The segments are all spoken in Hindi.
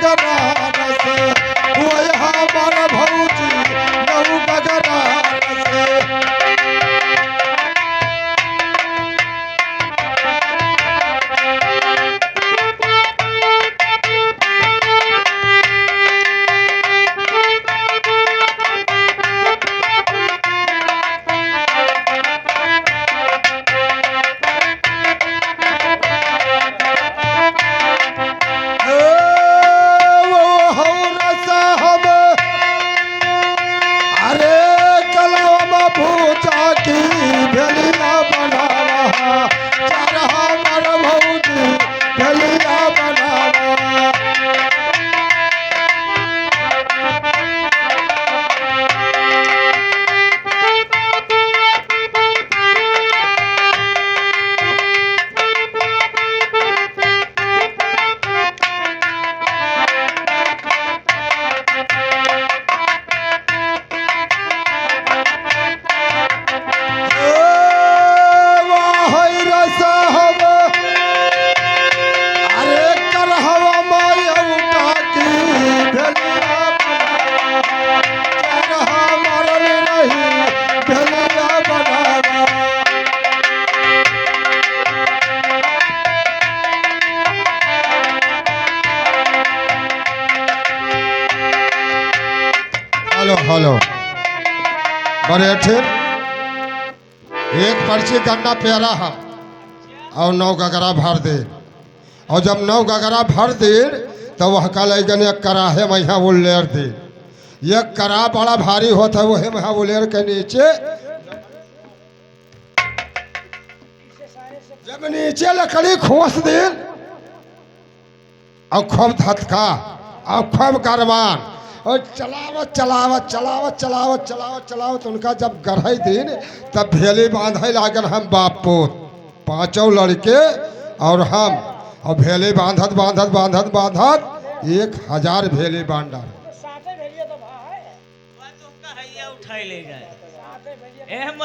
गगरान से वही हमार भौजी नौ गगरान से। हेलो हेलो बड़े ठीक एक पर्ची गन्ना प्यारा है और 9 गगरा भर दे और जब 9 गगरा भर दे तो वह कल एक कराहे मैया उल्लेर दे एक करा बड़ा भारी होता है वही मैया उल्लेर के नीचे जब नीचे लकड़ी खोस दे और खूब धतका और खूब गरमान और चलावत चलावत चलावत चलावत चलावत चलावत उनका जब गढ़ाई दिन तब भेली बांधे लागल हम बाप पोत 5 लड़के और हम और भेली बांधत बांधत बांधत बांधत 1000 भेली बांधा उठाई ले जाए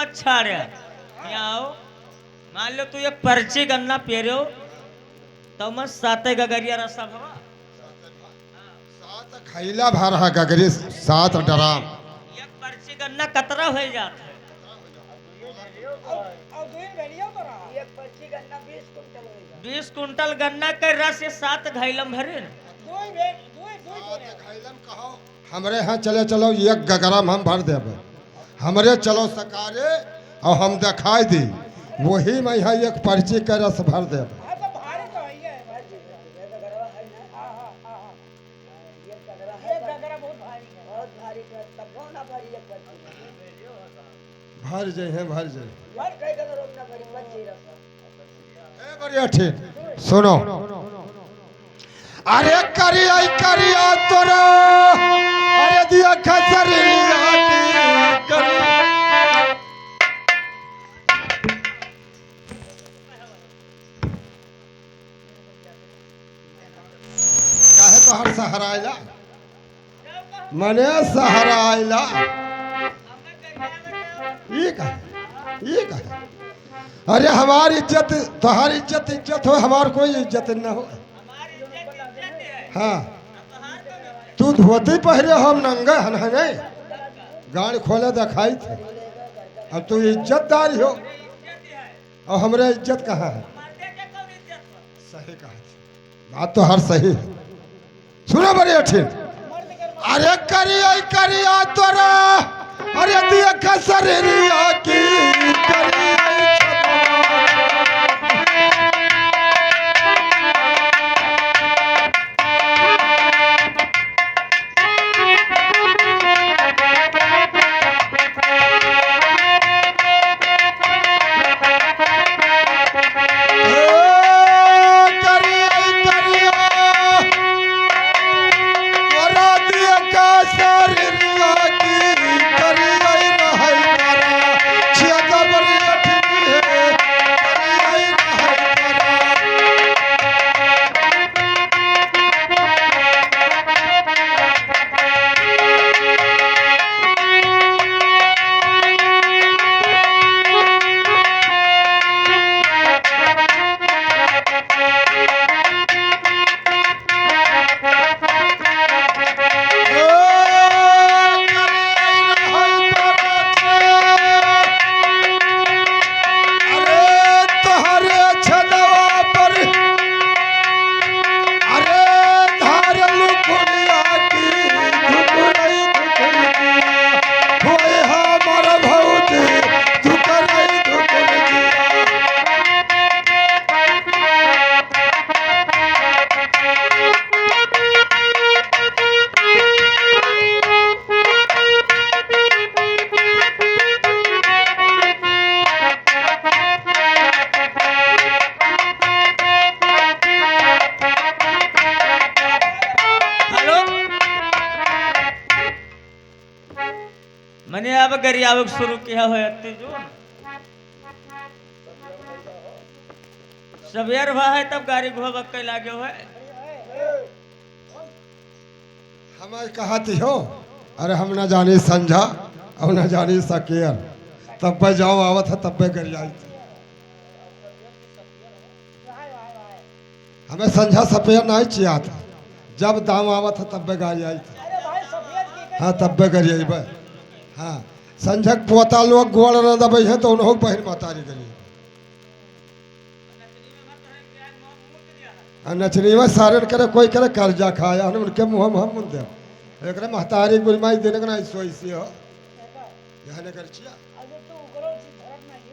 अच्छा रे आओ मान लो तू एक पर्ची गन्ना पेरो तो मैं 7 गगरिया रसा भवा खैला भर है गगरी 7 डराम एक पर्ची गन्ना कतरा हो जाता है एक पर्ची गन्ना 20 कुंटल हो जाता 20 कुंटल गन्ना के रस ये 7 घैलम भरे हमरे यहाँ चले चलो 1 गगरम हम भर देब हमरे चलो सकारे और हम दिखाई दी वही में यहाँ 1 पर्ची के रस भर देब भर जाए भर जाए बढ़िया ठीक सुनो अरे करिया करिया तोरा अरे दिया खसरिया काहे तो हर सहारा आइला मने सहारा आइला ये कहा अरे हमारी इज्जत तुम्हारी इज्जत हो हमार कोई इज्जत न हो हाँ तू धोती पहरे हम नंगे हनहंगे गाड़ी खोले दिखाई थे अब तू इज्जतदार हो और हमारे इज्जत कहाँ है सही कहा बात तो हर सही है सुनो बड़ी अच्छी अरे करिया करिया तोरा अरे दिया खसरिया की कब गरियाव शुरू किया हो अत्ते जो सवेर हुआ है तब गाड़ी घोब के लागे हो है हमें कहती हो अरे हम ना जाने संझा और ना जाने सकेर तब पे जाओ आवत है तब पे कर जाई हमें संझा सपेर नहीं चिया था जब दाम आवत है तब पे गाड़ी आई थी अरे भाई सफेद की हाँ तब पे कर जाई हाँ संझक पोता लोग गोड़ न दबे है तो उन्हों बहन मातारी करिए नचनी में सारण करे कोई करे कर्जा खाया उनके मुँह में हम दे एक महतारी गुलमाई देने का ना सोई सी हो यहाँ ने कर चिया अरे तू करो सी फरक नहीं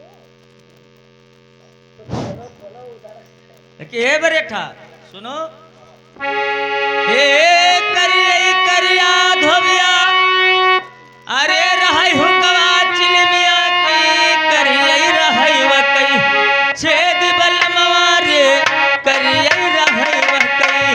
है कि हे बरेठा सुनो हे करिया करिया धोबिया अरे रहै हुकवा चिलमिया की करिया रहै वकई छेद बलमवा रे करिया रहै वकई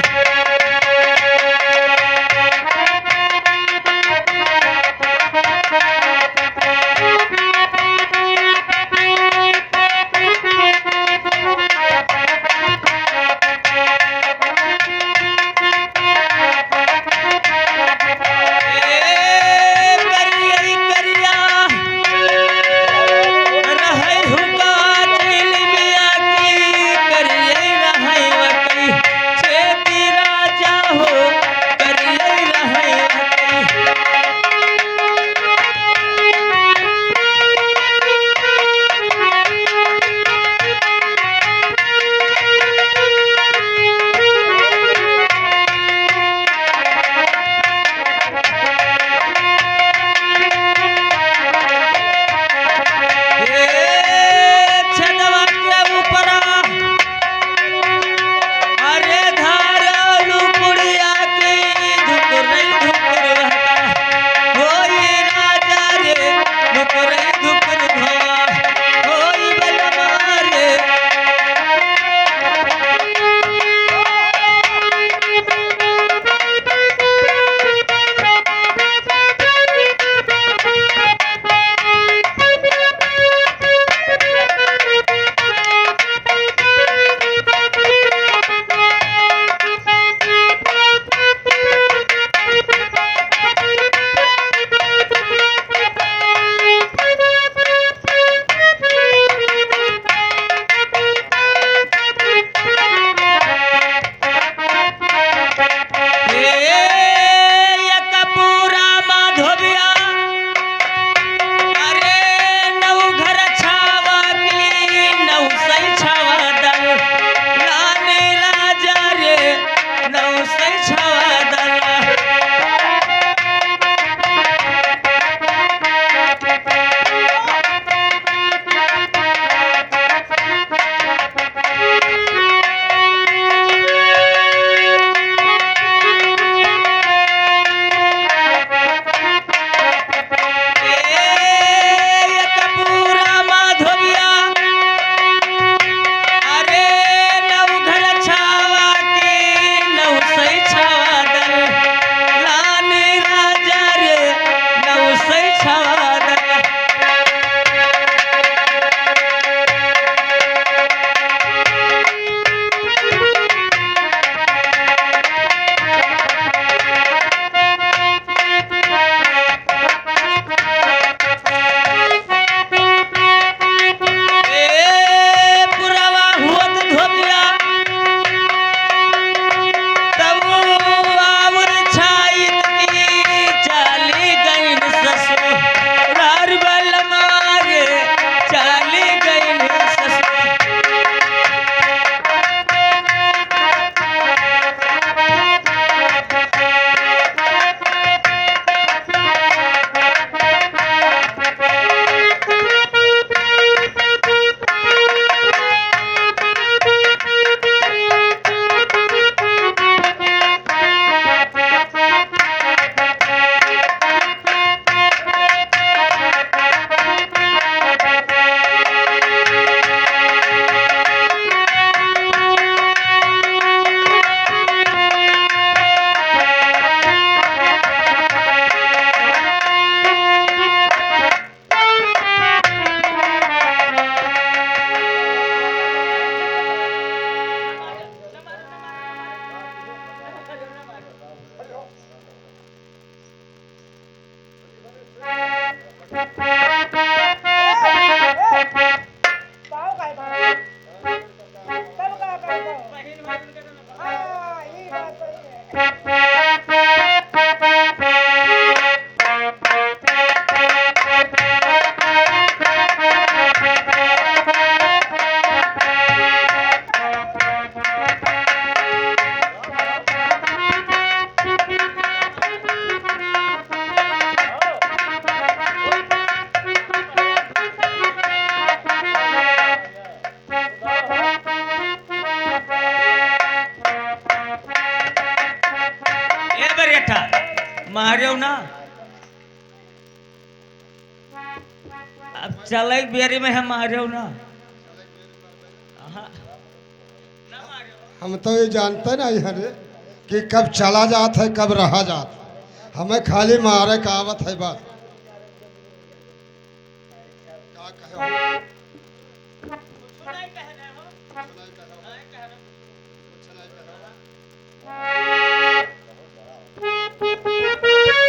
मारियो ना अब चले बेरी में हम मारियो ना हाँ, ना मारियो। हम तो ये जानते ना यार कि कब चला जात है कब रहा जात है। हमें खाली मारे का आवत है बात का कहे हो? सुनाई कह रहे हो? सुनाई कहे हो? सुनाई कह रहे हो? कुछ नहीं कहे हो?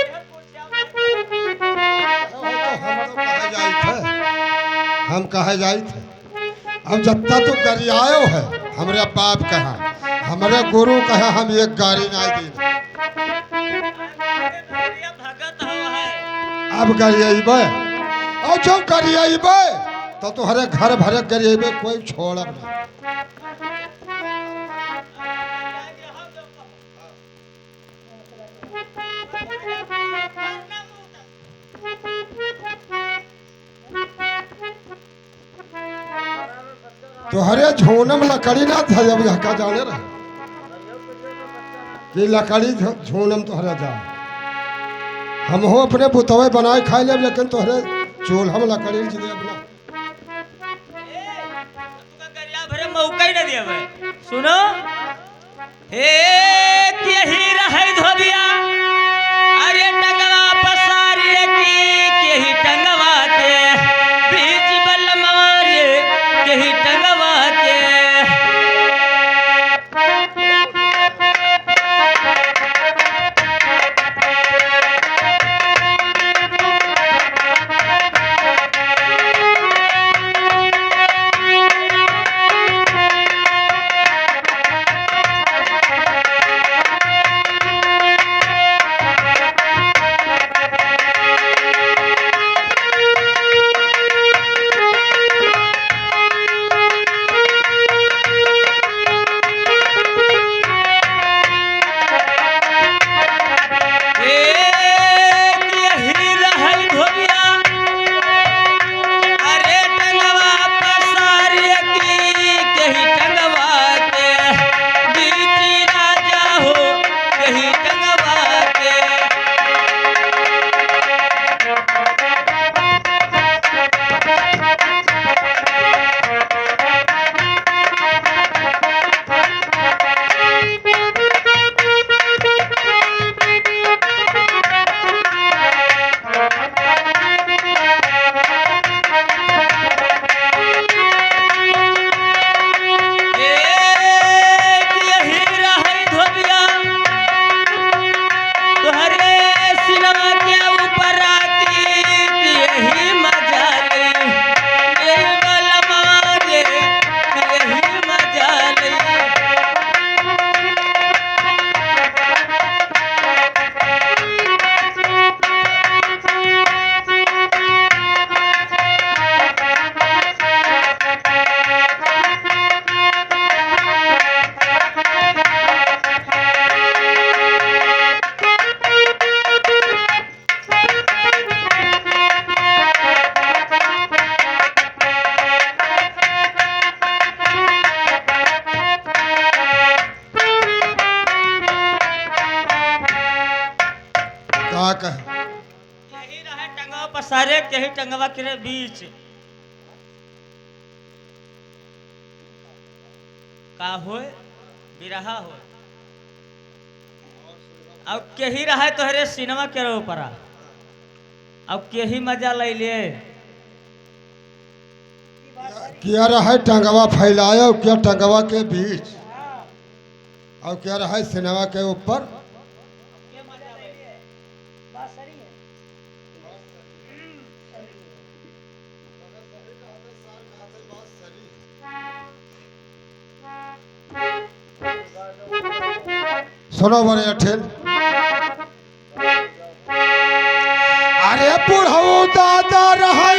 ये पूछ जाओ, नहीं कह रहे हो? कहे हो तो हम तो कहे जाई थे हम कहे जाई थे अब जत्ता तू गरियायो है हमरे बाप कहा हमरे गुरु कहा हम एक गाड़ी नहीं दी ये भगत हो है अब गरियाबे और जो गरियाबे तो तुहरे घर भरे गरियाबे कोई छोड़ब ना तुहरे झोनम लकड़ी ना था जब झका जाने रहे कि लकड़ी झोनम तुहरे जा हम हो अपने बुतवे बनाए खाए लेब लेकिन तुहरे चूल्हा में लकड़ी जी देब ना गरिया भरे मौका ही न दिया सुनो हे केही रहे धोबिया अरे टंगवा पसारिए की केही टंगवा के बीच बल मारे केही टंगवा के का कहे यही रहे टंगवा पसारे केही टंगवा के बीच का होए बिरहा हो अब केही रहे तोहरे सिनेमा के ऊपर अब केही मजा ले लिए क्या रहा टंगवा फैलाया और क्या टंगवा के बीच और क्या रहा सिनेमा के ऊपर बांसुरी है सुनो बड़े अठेल अरे बुढ़ऊ दादा रहे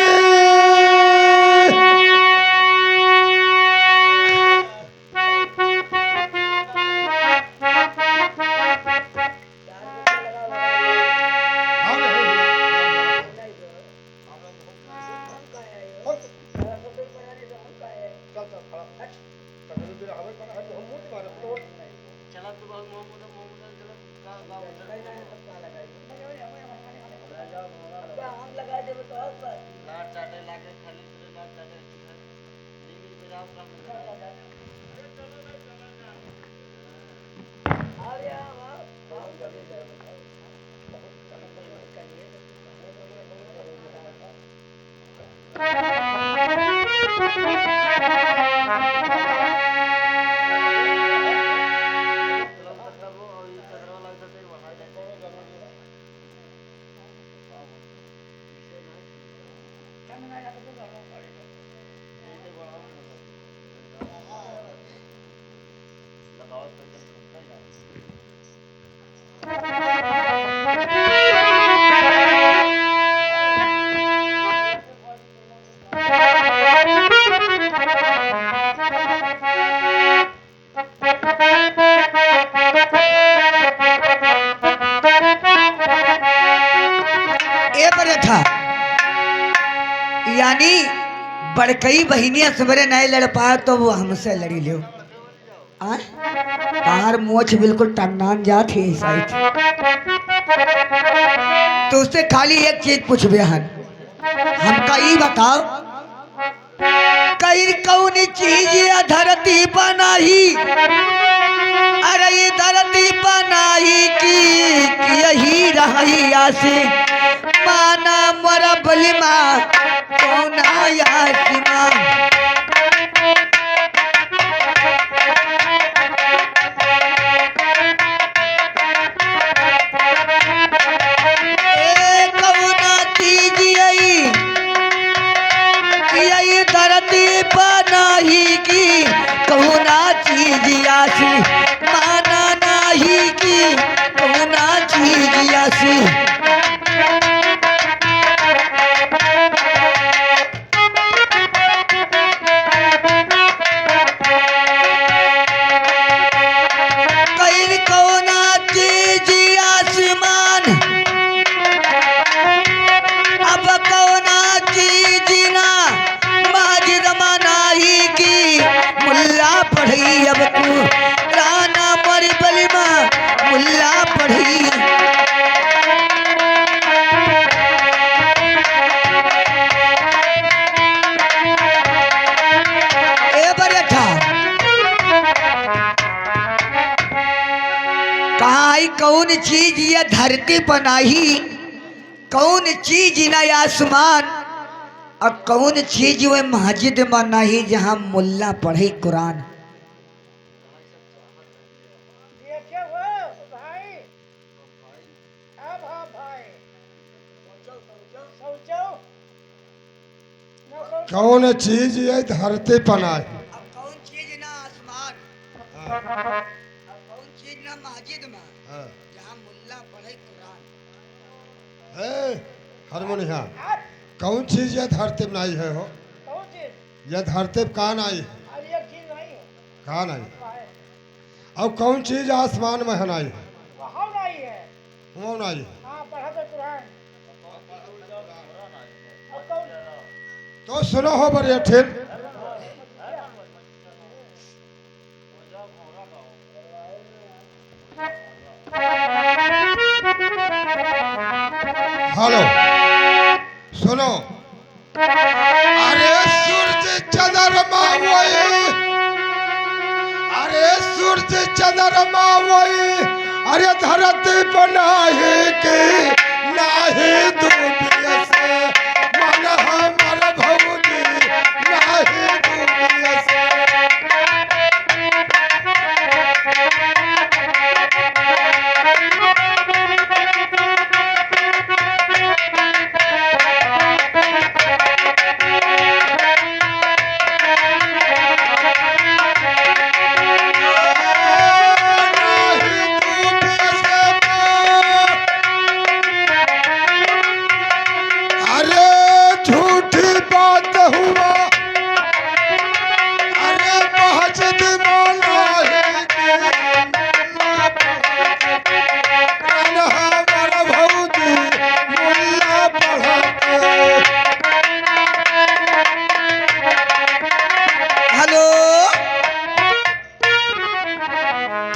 हम लगा देबो तो और पर अरे ए बरे था यानी बड़कई बहनिया सवेरे नहीं लड़ पाए तो वो हमसे लड़ी लो तार मोछ बिल्कुल टन्नान जात ही सही थी तो उससे खाली एक चीज पूछ बेहन हमका ई बताओ कहीं कौन चीज ये धरती बनाई अरे ये धरती बनाई की यही रही आसे माना मोरा बलिमा कौन आया सीमा धरती बनाही की कहुना चीज आसी माना नाही की कहुना चीज आसी कहीं कहुना चीज आसमान अब कहुना चीज ना मुल्ला पढ़ी अब तू राना मर बलिमा मुल्ला पढ़ी ए बरेठा कहा आई कौन चीज ये धरती बनाई कौन चीज न आसमान और कौन चीज वो मस्जिद में नहीं जहाँ मुल्ला पढ़े कुरान कौन चीज ये धरती पनाए कौन चीज ना आसमान और कौन चीज ना मस्जिद में जहाँ मुल्ला पढ़े कुरान हारमोनिया कौन चीज ये धरती में आई है हो कौन चीज ये धरती कहाँ आई है अरे एक चीज नहीं है कहाँ आई और कौन चीज आसमान में है नहीं वहाँ नहीं है वो नहीं हाँ पढ़ा तो कुरान और कौन तो सुनो हो बड़े ठीक हेलो सुनो अरे सूरज चंद्रमा वही अरे सूरज चंद्रमा वही अरे धरती बनाही की नाही दुनिया से मन हमर भौजी नाही दुनिया से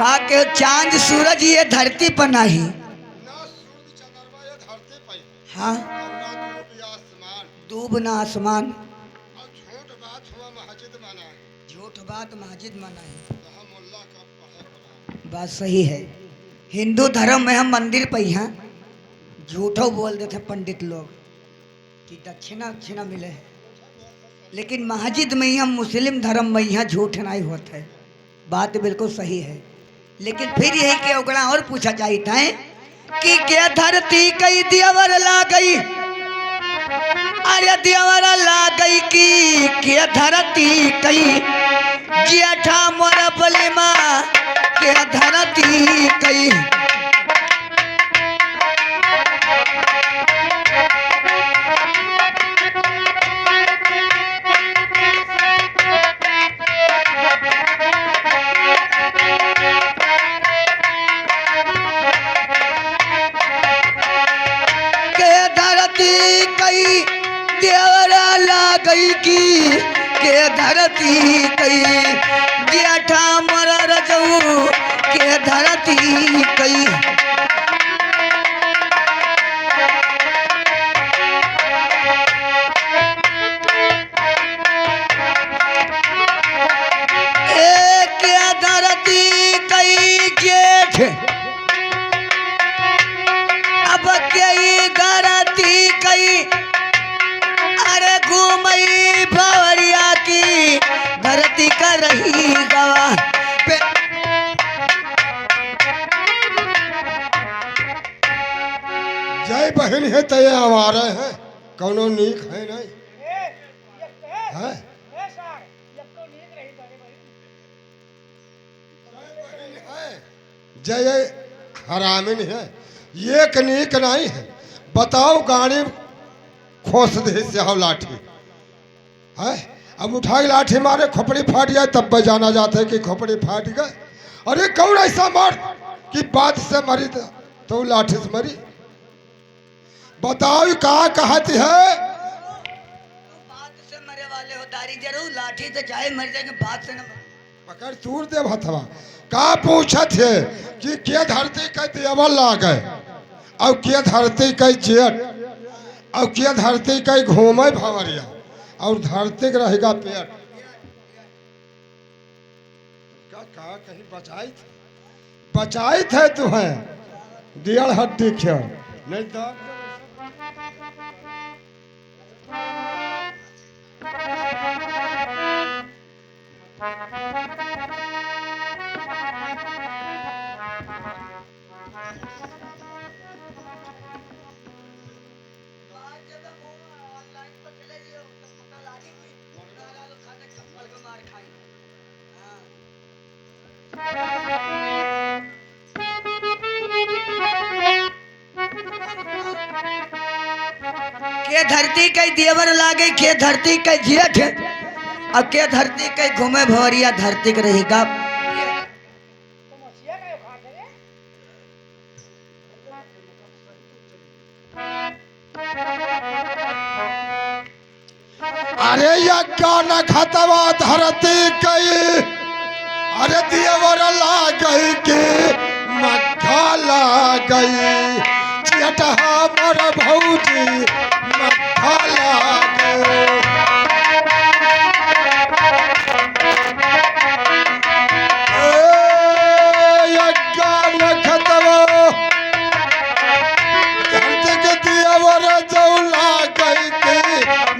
ताकि चांद सूरज ये धरती पर नहीं हाँ कौना दूब या आसमान दूब ना आसमान और झूठ बात हुआ मस्जिद बना झूठ बात मस्जिद मनाई जहाँ मुल्ला का पढ़े कुरान। बात सही है। हिंदू धर्म में हम मंदिर पे यहाँ झूठो बोल देते पंडित लोग कि दक्षिणा दक्षिणा मिले है, लेकिन मस्जिद में यहाँ मुस्लिम धर्म में यहाँ झूठ नहीं होता है। बात बिल्कुल सही है। लेकिन फिर यही के ओकरा और पूछा जाता है कि क्या धरती कई देवर ला गई, अरे देवर ला गई कि क्या धरती कई जेठा मोर बलिमा क्या धरती कई। कई देवरा ला गई की के धरती कई जेठा मर रजऊ के धरती कई। के धरती कई जेठ अब कई धरती कई, अरे घूमई भवरिया की धरती का रही गवा। जय बहन है तय हमारे है कौनो नीक है नहीं है। जय हरामिन है ये नीक नहीं है। बताओ गाड़ी खोस दे से हो लाठी है, अब उठा के लाठी मारे खोपड़ी फाट जाए तब बजाना जाता है कि खोपड़ी फाट गए। अरे कौन ऐसा मार कि बात से मरी तो लाठी से मरी। बताओ कहा कहती है बात से मरे वाले हो दारी जरूर लाठी से चाहे मर जाएंगे बात से न पकड़ तूर दे भथवा का पूछत है कि के धरती के देवल ला गए और के धरती के जेठ और के धरती के घूमे भंवरिया और धरती के रहेगा पेट। कहा कहीं बचाई थे तुम्हें दियल हड्डी क्यों नहीं तो के धरती कई देवर लागे के धरती कई जेठ अब के धरती कई घूमे भवरिया धरती के रहेगा। अरे या गाना खतवा धरती कई अरे देवर ला गई के मक्खा ला गई चटहा मर भौजी मक्खा ला गई। या गाना खतवा धरती के देवर जौला गई के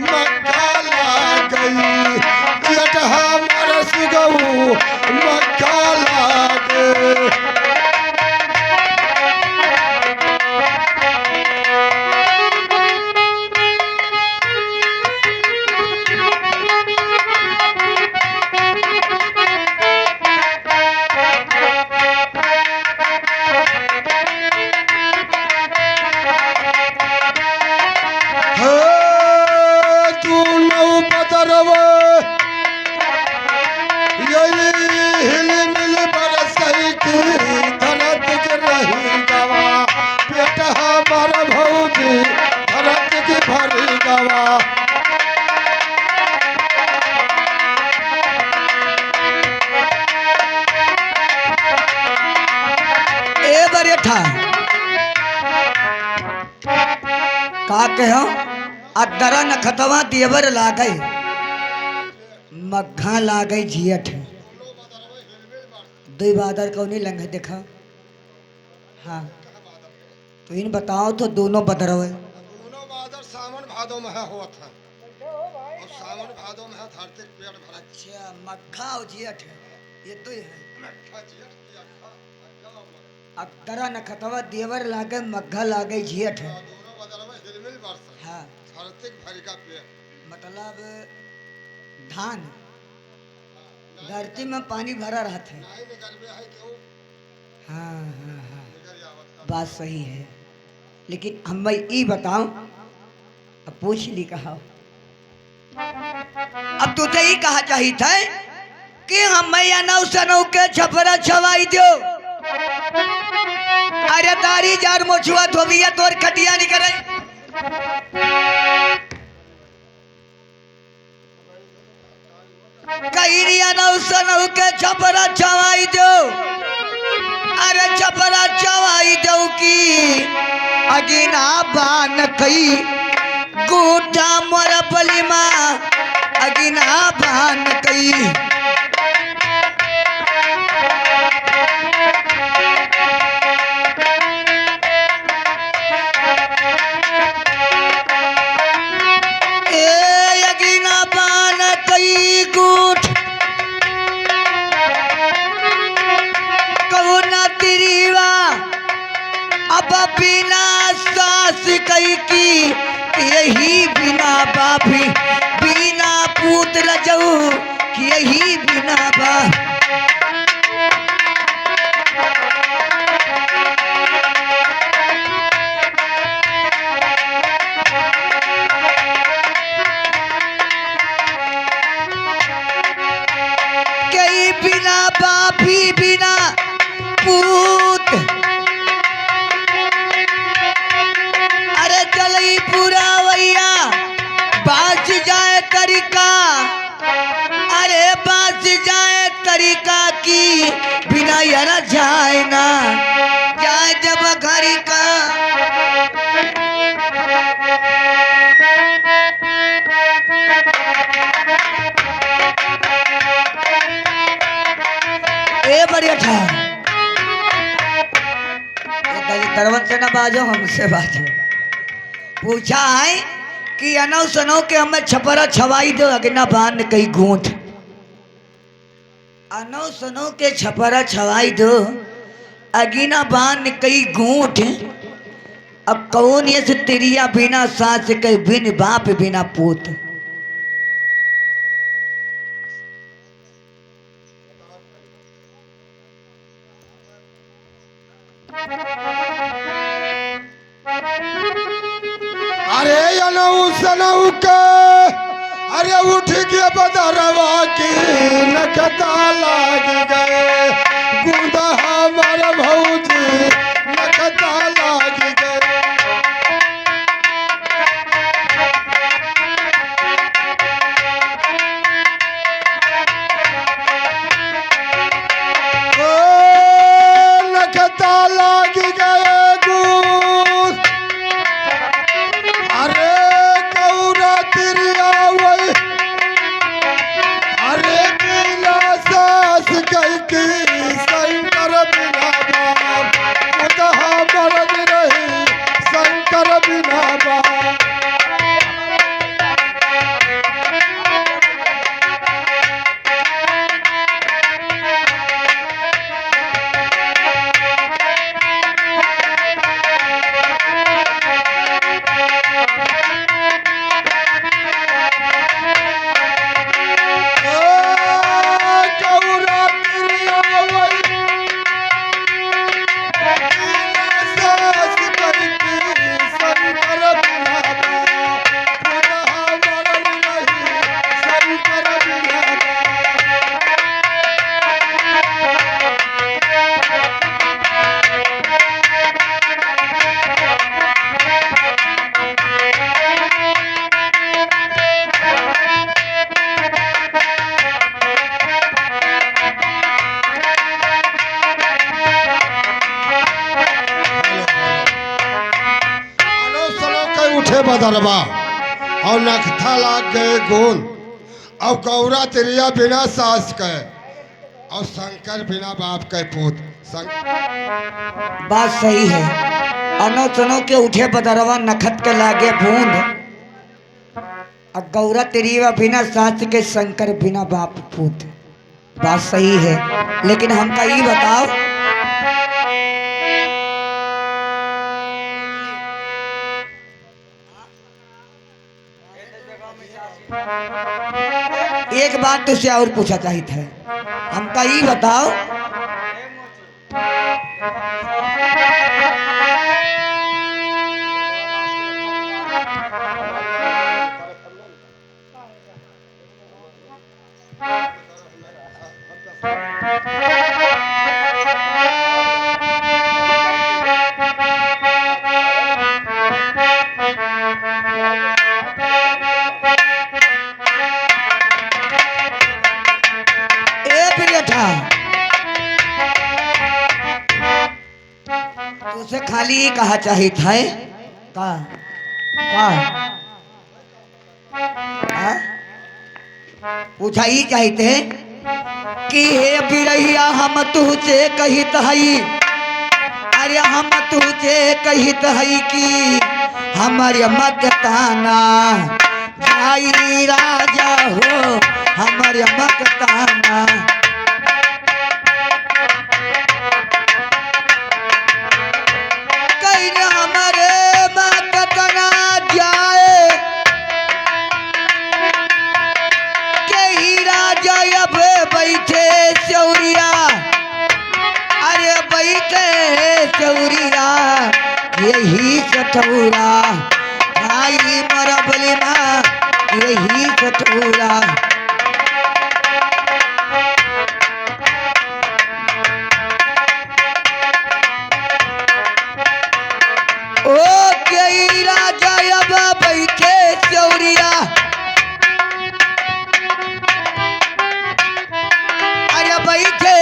मक्खा ला गई चटहा मर सुगऊ मक्खा ला गई। ए बरेठा का कहो अदरा नखतवा देवर लागई मग्घा लागई जियठ दुई बादर कौनी लंघ देखा। हाँ तो इन बताओ तो दोनों बदरवे दोनों बादल सावन भादो में है हुआ था और सावन भादो में है धरती पेड़ भरा। अच्छा मग्घा और जियठ ये तो ही है। अदरा नखतवा देवर लागे मग्घा लागे जियठ है। दोनों बादल में हिलमिल बरसा। हाँ धरती भरी का पेड़ मतलब धान धरती में पानी भरा रहता है। नहीं निकल में है क्यों हाँ हाँ हाँ निकल आवत बात सही है। लेकिन हम भाई ये बताओ अब पूछ ली कहा अब तुझे ही कहा चाहिए था कि हम या नौ सनौ के छपरा छवाई दो। अरे तारी जार मोछुआ धोबिया तोर खटिया निकले कहीं नौ सनौ के छपरा छवाई दो। अरे छपरा छवाई दो की अगिना बान कई गोटा मोर बलिमा अगिना बान कई। ए अगिना बान कई गोट कौना तिरीवा अब बिना सास कई की यही बिना बापी बिना पुत्र जाऊ कि यही बिना बाप। कई बिना बापी बिना पूत अरे चलई पूरा वैया बाच जाए तरीका। अरे बाच जाए तरीका की बिना यारा जाए ना जाए जब घरी का। ए बढ़िया था तरवन से ना बाजो हमसे बाजो। पूछा है कि अनौ सनौ के हमें छपरा छवाई दो अगना बान कई गूंठ। अनौ सनौ के छपरा छवाई दो अगिना बान कई गूंठ। अब कौन ये से तेरिया बिना सास कई बिन बाप बिना पूत। अरे अनऊ सनऊ के अरे उठ के बदरवा की नखता लाग गए गुंदा हमार भौजी नखता लाग गए। ओ नखता लाग गए गुंद अरे गौरा तिरिया वही अरे बिना सास कई की शंकर बिना बाप उतहा मरद रही शंकर बिना बाप। उठे बदरवा और नखथा लाग गए गोल और गौरा तिरिया बिना सास के और शंकर बिना बाप के पूत बात सही है। अनो तनो के उठे बदरवा नखत के लागे बूंद और गौरा तेरीवा बिना सास के शंकर बिना बाप पूत। बात सही है, लेकिन हमका ये बताओ एक बात तुझसे और पूछा चाहिए था। हमका ये बताओ तुझसे खाली ही कहा चाहिए था का पूछा ही चाहिए थे कि हे बिरहिया हम तुझे कहित हई। अरे हम तुझे कहित हई कि हमारे मत ताना भाई राजा हो, हमारे मत ताना। यही सठौरा भाई मर बलिमा, यही सठौरा। ओ कई राजा अब बैठे चौरिया, अरे बैठे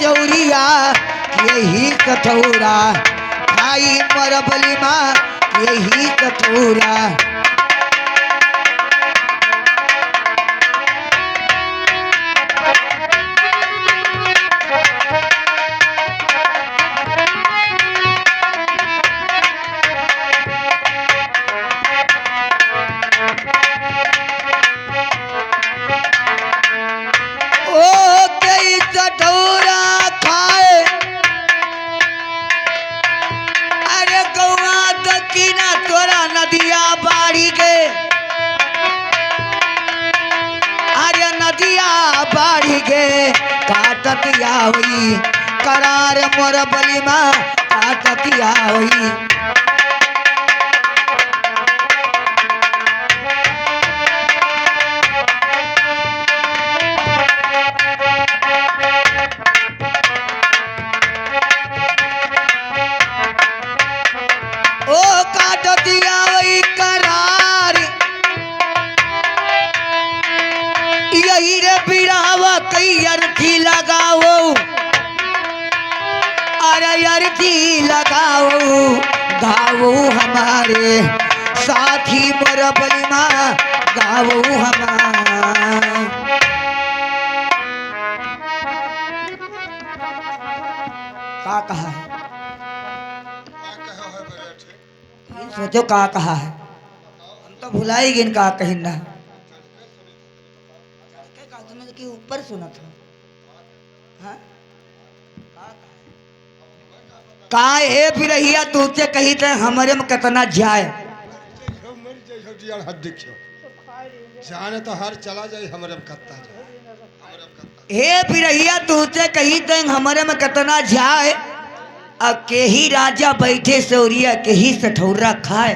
चौरिया यही सठौरा भाई मर बलिमा, यही कठोरा। ओ कई कठोरा खाए, अरे गौआ दक्षिणा तोरा नदिया बाड़ी गे, अरे नदिया बाड़ी गे काटत आवई करार मोर बलिमा, काटत आवई। ओ काटत आवई करार, यही रे बिरावा कई अर्थी लगाओ, अरे अर्थी लगाओ गाओ हमारे साथी मोर बलिमा, गाओ हमारा। का कहा है सोचो, का कहा है हम तो भुला ही गिन का कहीं ना कि ऊपर सुना था। हाँ? का ए बिरहिया तुझसे कही थे हमारे में कितना जाए, जाने तो हर चला जाए हमारे में कत्ता जाए। हे बिरहिया तुझसे कही थे हमारे में कितना जाए, अब के ही राजा बैठे सौरिया के ही सठौरा खाए।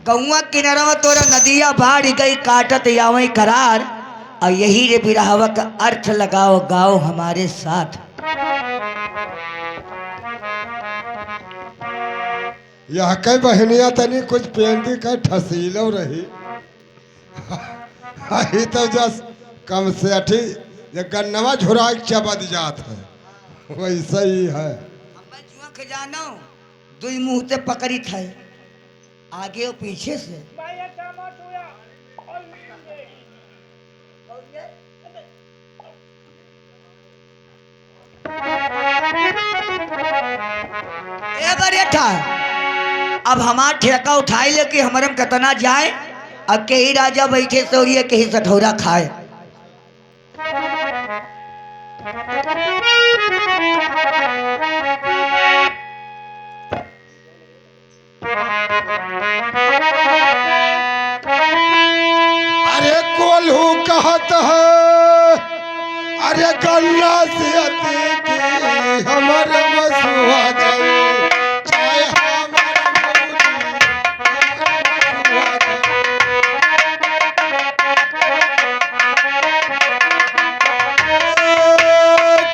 गौआ किनारा में तोरा नदिया बाढ़ गई काटत यावई करार, और यही रे बिरहवा का अर्थ लगाओ गाओ हमारे साथ। यह कई बहनिया तनी कुछ पेंदी का ठसीलो रही ही तो जस कम से अठी गन्नवा झुरा चबद जात है, वैसा ही है। जानो दुई मुंह से पकड़ी थे आगे और पीछे से ए बरेठा अब हमार ठेका उठाई ले कि हमरम कतना जाए अब के ही राजा बैठे सौरिया के ही सठौरा खाए अरे कोल्हू कहत है अरे गन्ना से अति हमर मसुआ जाई चाहे हमर मौजी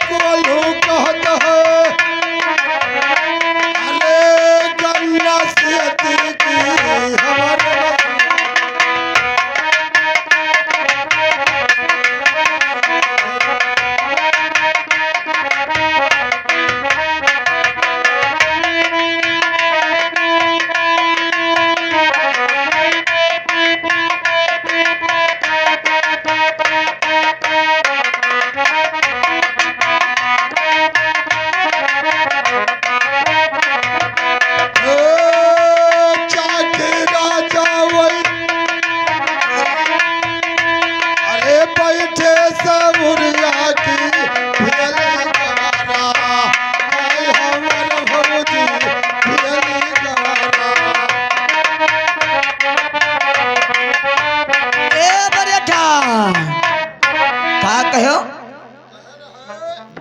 कोल्हू कहत है अरे गन्ना से अति हमर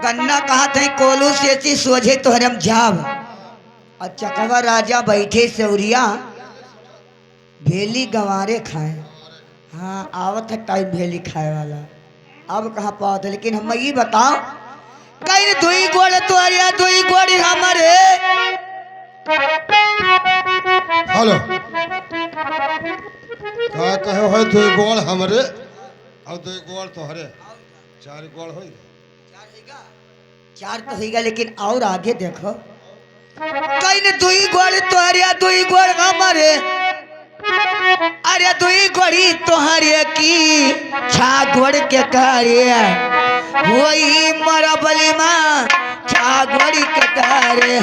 गन्ना कहा थे कोलू से ऐसी सोझे तो हरम जाब और चकवा राजा बैठे सौरिया भेली गंवारे खाए। हाँ आवत है टाइम भेली खाए वाला अब कहाँ पाओ थे लेकिन हम ये बताओ कहीं दुई गोड़ तोरिया दुई गोड़ हमारे हेलो का कहे हो दो गोल हमरे और दो गोल तोहरे चार गोल हो चार तो होगा लेकिन और आगे देखो कहीं दुई गोड़ तोहरिया दुई गोड़ हमारे अरे दुई गोड़ी तोहरे की छा गोड़ के कार्य वही मरा बली माँ छा गोड़ी के कार्य